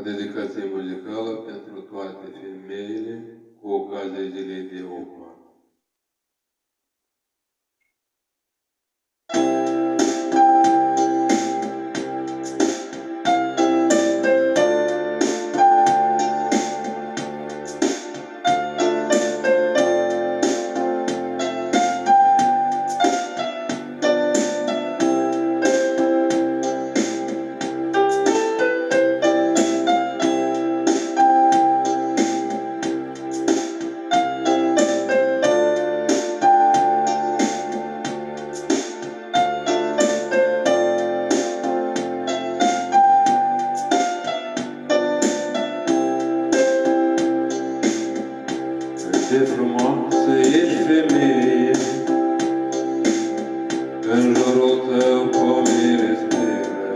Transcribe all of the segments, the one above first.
dedicație muzicală pentru toate femeile cu ocazia zilei de 8 martie. Ce frumoasă ești, femeie, în jurul tău pomii respiră.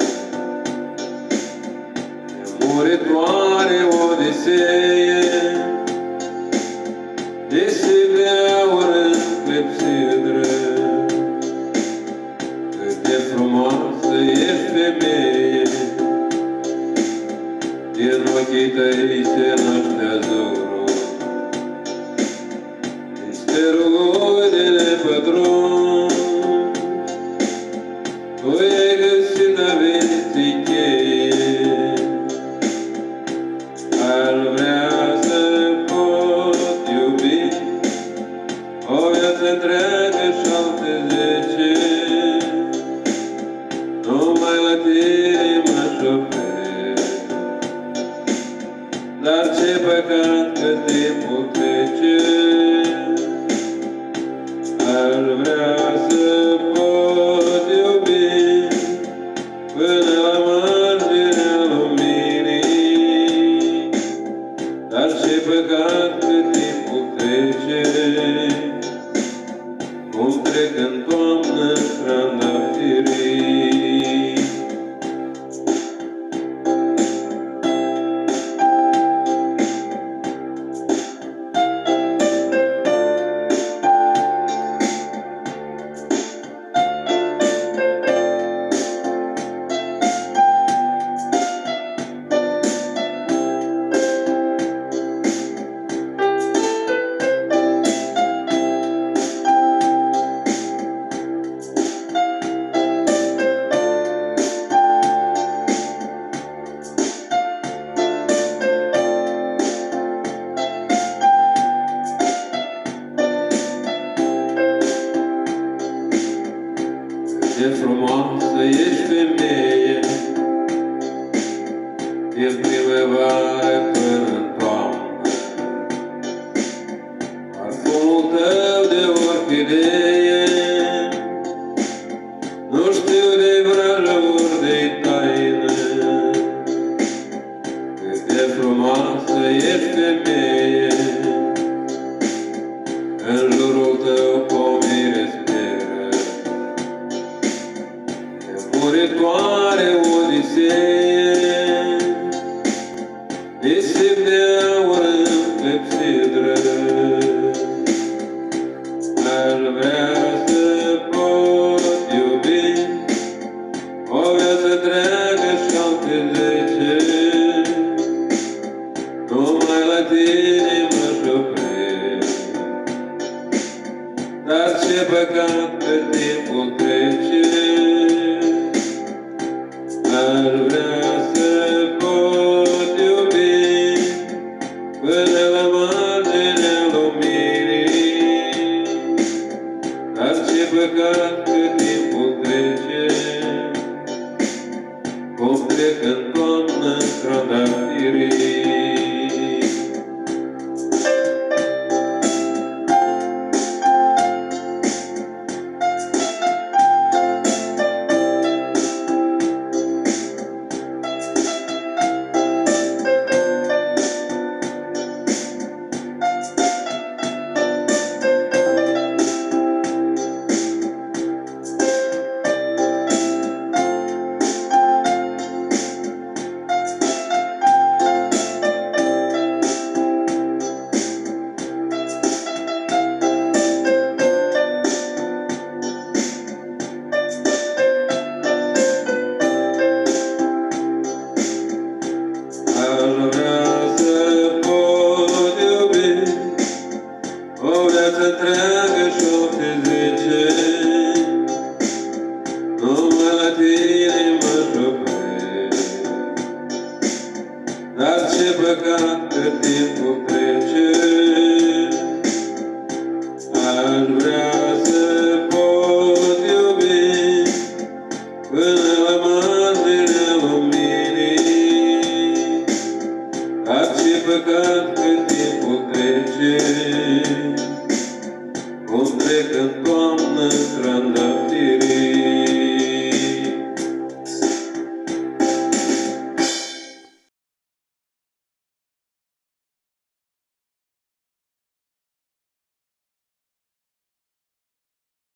Nemuritoare Odiseie, de se beaură în clepsidră. Cât de frumoasă ești, femeie, din ochii tăi se naște azurul. Misterul de nepătrun, tu ai găsit a vieții cheie. Ar vrea să pot iubi o viață întreagă și alte 10, numai la tine m-aș opri. Dar ce păcat că timpul trece. Ar vrea să pot iubi până la marginea luminii. Dar ce păcat că timpul trece, cum trec în toamnă trandafirii. Ce frumoasă ești, femeie, din primăvară până în toamnă. Parfumul tău de orchidee, nu știu de vrăjăuri de taină. Cât de frumoasă ești, femeie, în jurul tău pomii respiră. Nemuritoare Odiseie, nisip de aur în clepsidră. Ar vrea să pot iubi o viață întreagă și alte 10, numai la tine m-aș opri. Dar ce păcat că timpul trece. Ar vrea să pot iubi până la marginea luminii. Dar ce păcat că timpul trece,